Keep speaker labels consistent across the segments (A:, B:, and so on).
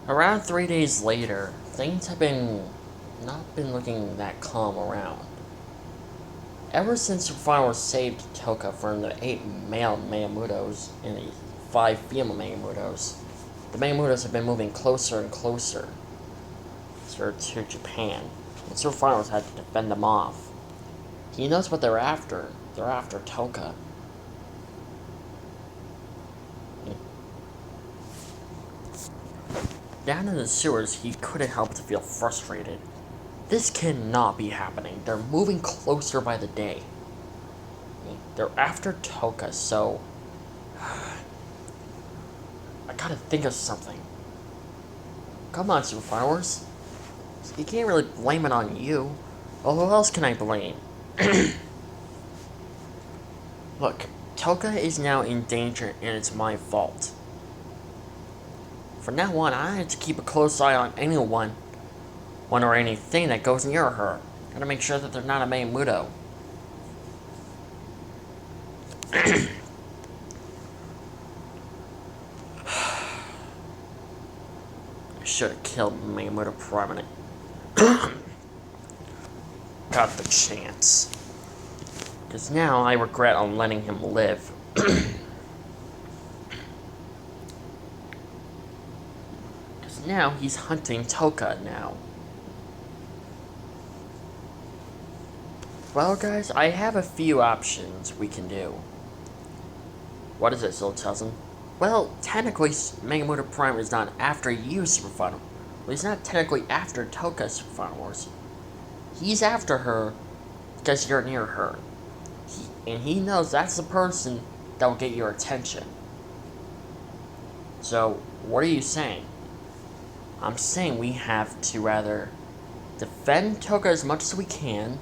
A: Around 3 days later, things have not been looking that calm around. Ever since Rufino saved Touka from the 8 male Mayamudos and the 5 female Mayamudos, the Mayamudos have been moving closer and closer to Japan, and Sir Rufino's had to defend them off. He knows what they're after. They're after Touka. Down in the sewers, he couldn't help to feel frustrated. This cannot be happening. They're moving closer by the day. They're after Touka, so I gotta think of something. Come on, Superflowers. You can't really blame it on you. Well, who else can I blame? Look, Touka is now in danger, and it's my fault. From now on, I have to keep a close eye on anyone or anything that goes near her. Gotta make sure that they're not a Mayamudo. I should have killed Mayamudo Prime. Got the chance. Because now I regret on letting him live. Because now he's hunting Touka now. Well, guys, I have a few options we can do. What is it, little cousin? Well, technically, Mayamudo Prime is not after you, Superfino. Well, he's not technically after Touka, Superfino Wars. He's after her because you're near her. And he knows that's the person that will get your attention. So, what are you saying? I'm saying we have to rather defend Touka as much as we can,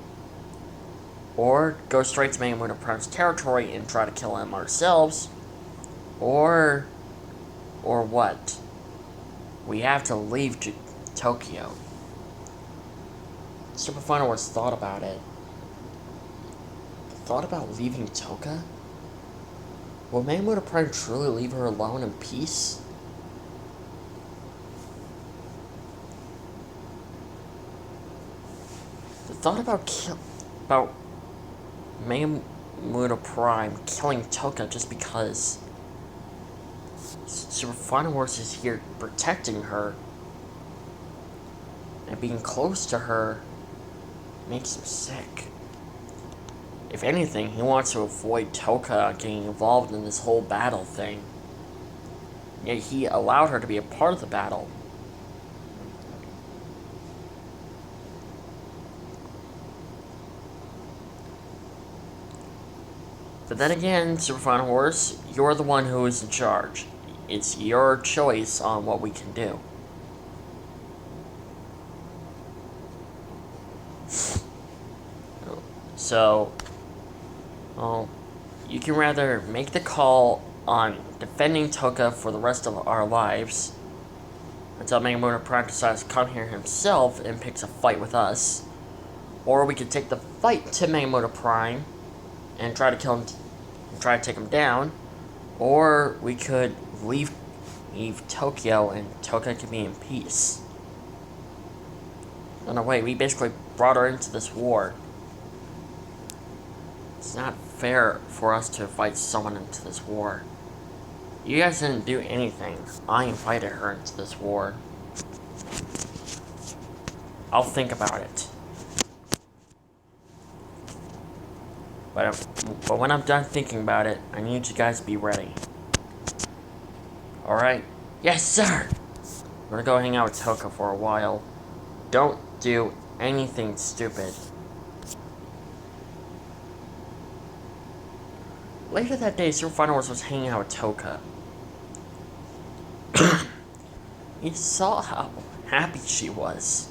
A: or go straight to Mayamudo Prime's territory and try to kill him ourselves, or what? We have to leave Tokyo. Superfino has thought about it. Thought about leaving Touka? Will Mayamudo Prime truly leave her alone in peace? The thought about Mayamudo Prime killing Touka just because Superfino Wars is here protecting her and being close to her makes him sick. If anything, he wants to avoid Touka getting involved in this whole battle thing. Yet he allowed her to be a part of the battle. But then again, Superfino Horse, you're the one who is in charge. It's your choice on what we can do. So, well, you can rather make the call on defending Touka for the rest of our lives until Mayamudo Prime decides to come here himself and picks a fight with us, or we could take the fight to Mayamudo Prime and try to kill him, and try to take him down, or we could leave Tokyo and Touka can be in peace. In a way, we basically brought her into this war. It's not fair for us to invite someone into this war. You guys didn't do anything. I invited her into this war. I'll think about it. But when I'm done thinking about it, I need you guys to be ready. Alright? Yes, sir! I'm gonna go hang out with Touka for a while. Don't do anything stupid. Later that day, Superfino was hanging out with Touka. He saw how happy she was.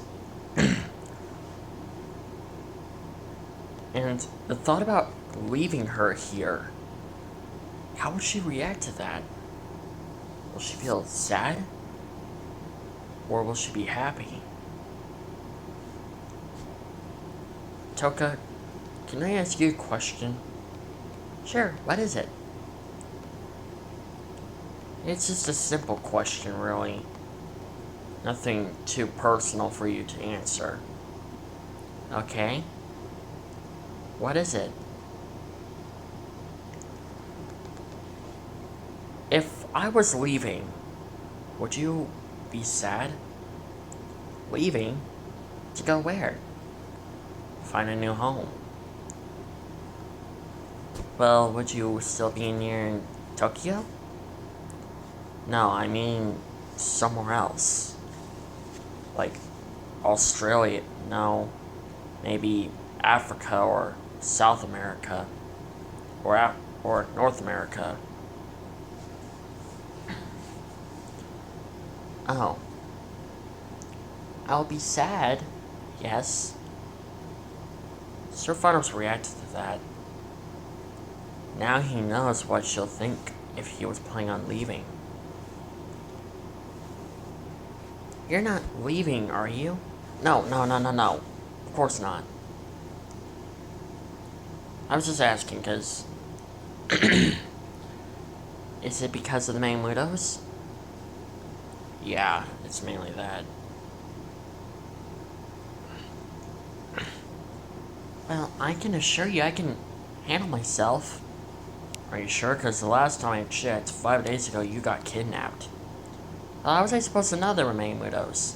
A: And the thought about leaving her here, how would she react to that? Will she feel sad? Or will she be happy? Touka, can I ask you a question? Sure, what is it? It's just a simple question, really. Nothing too personal for you to answer. Okay? What is it? If I was leaving, would you be sad? Leaving? To go where? Find a new home. Well, would you still be near Tokyo? No, I mean somewhere else. Like Australia, no. Maybe Africa or South America. Or North America. Oh. I'll be sad. Yes. Sir Farnham's reacted to that. Now he knows what she'll think if he was planning on leaving. You're not leaving, are you? No. Of course not. I was just asking, because... Is it because of the main widows? Yeah, it's mainly that. Well, I can assure you I can handle myself. Are you sure? Because the last time I checked, 5 days ago, you got kidnapped. How was I supposed to know there were main widows?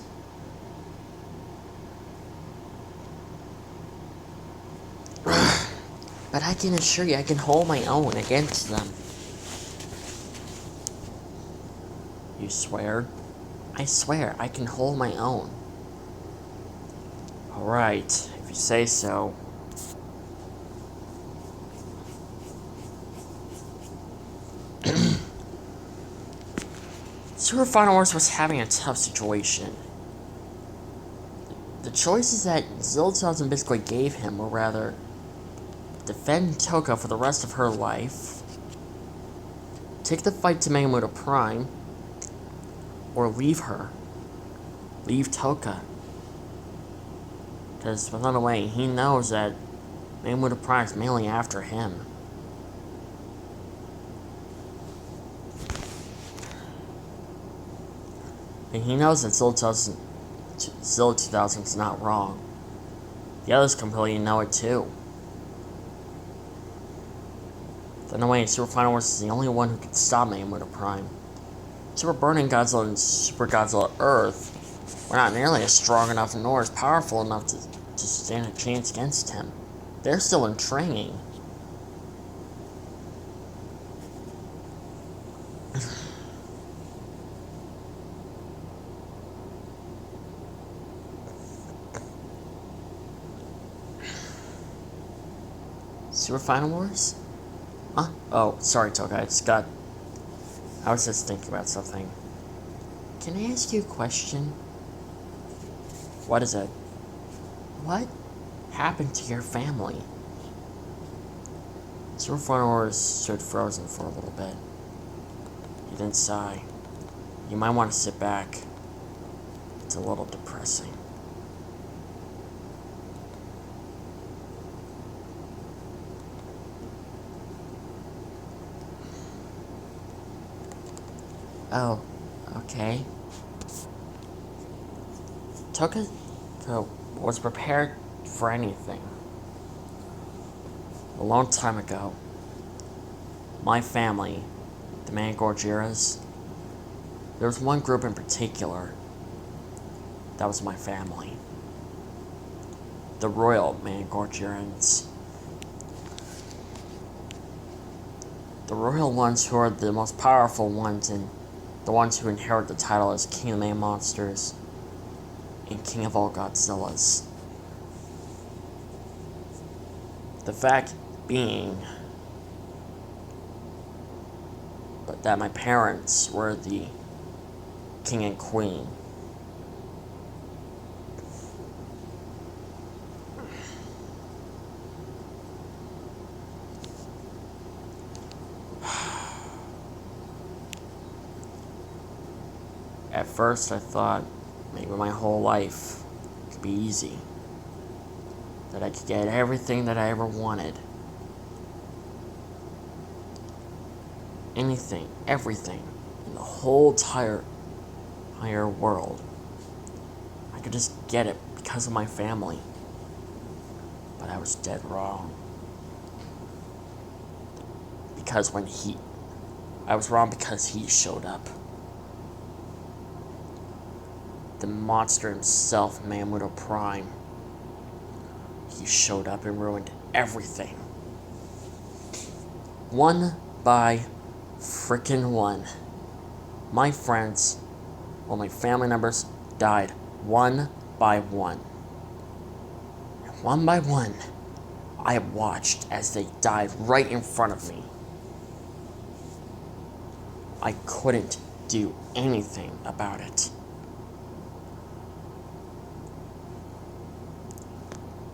A: But I can assure you I can hold my own against them. You swear? I swear I can hold my own. Alright, if you say so. Super Final Wars was having a tough situation. The choices that Ziltazan basically gave him were rather defend Touka for the rest of her life, take the fight to Minamoto Prime, or leave her. Leave Touka. Because without a way, he knows that Minamoto Prime is mainly after him. And he knows that Zilla 2000 is not wrong. The others completely know it too. In a way, Super Final Wars is the only one who can stop Minamoto Prime. Super Burning Godzilla and Super Godzilla Earth were not nearly as strong enough nor as powerful enough to stand a chance against him. They're still in training. Super Final Wars? Huh? Oh, sorry, Touka. I was just thinking about something. Can I ask you a question? What is it? What happened to your family? Super Final Wars stood frozen for a little bit. He didn't sigh. You might want to sit back. It's a little depressing. Oh, okay. Touka was prepared for anything. A long time ago, my family, the Mangorjiras, there was one group in particular that was my family. The Royal Mangorjirans. The royal ones who are the most powerful ones and the ones who inherit the title as King of the Main Monsters and King of all Godzillas. The fact being but that my parents were the king and queen. At first I thought maybe my whole life could be easy. That I could get everything that I ever wanted. Anything, everything, in the whole entire world. I could just get it because of my family. But I was dead wrong. Because I was wrong because he showed up. The monster himself, Mamoru Prime. He showed up and ruined everything. One by frickin' one. My friends, my family members died one by one. And one by one, I watched as they died right in front of me. I couldn't do anything about it.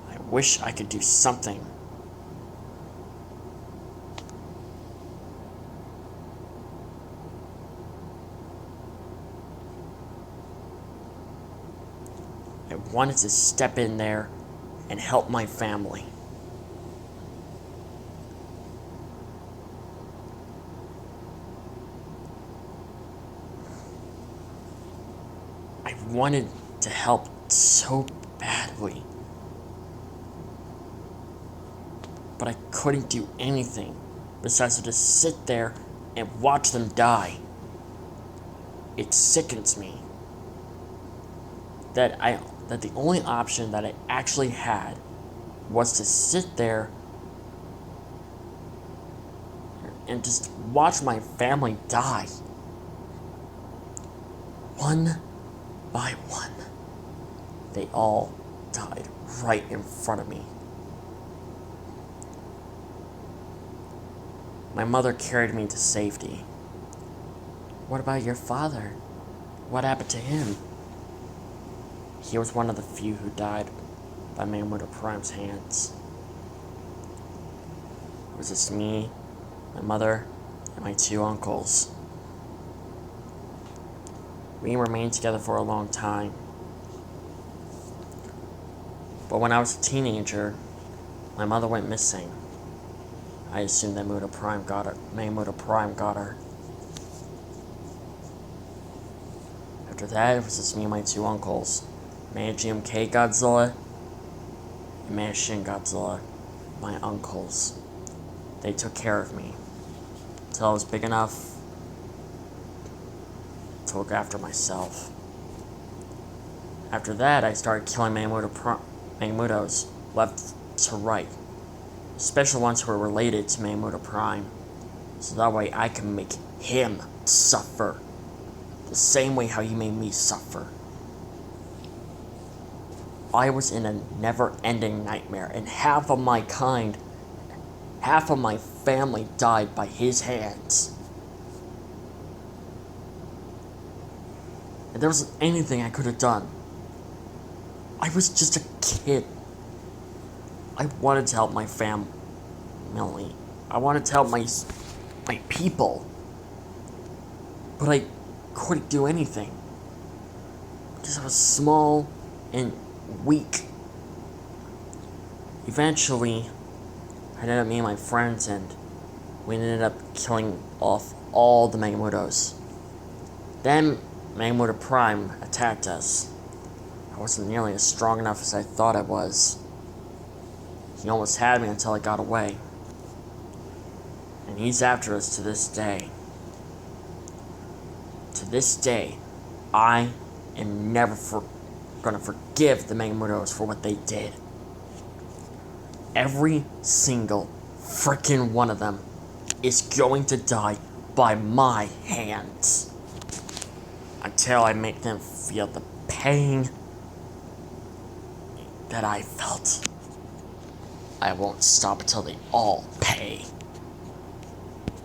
A: I wish I could do something. I wanted to step in there and help my family. I wanted to help so badly. But I couldn't do anything besides just sit there and watch them die. It sickens me that the only option that I actually had was to sit there and just watch my family die. One by one. They all died right in front of me. My mother carried me to safety. What about your father? What happened to him? He was one of the few who died by Mamoru Prime's hands. It was just me, my mother, and my two uncles. We remained together for a long time. But when I was a teenager, my mother went missing. I assumed that Mamoru Prime got her. After that, it was just me and my two uncles, GMK Godzilla and Shin Godzilla, my uncles. They took care of me until I was big enough to look after myself. After that, I started killing Mamoru's left to right, especially ones who were related to Mamoru Prime, so that way I can make him suffer the same way how he made me suffer. I was in a never-ending nightmare, and half of my family died by his hands. And there wasn't anything I could have done. I was just a kid. I wanted to help my family. I wanted to help my people. But I couldn't do anything. Because I was small and weak. Eventually, I ended up meeting my friends and we ended up killing off all the Mamoru's. Then Mamoru Prime attacked us. I wasn't nearly as strong enough as I thought I was. He almost had me until I got away. And he's after us to this day. To this day, I am never gonna forgive the Mamoru's for what they did. Every single frickin' one of them is going to die by my hands. Until I make them feel the pain that I felt. I won't stop until they all pay.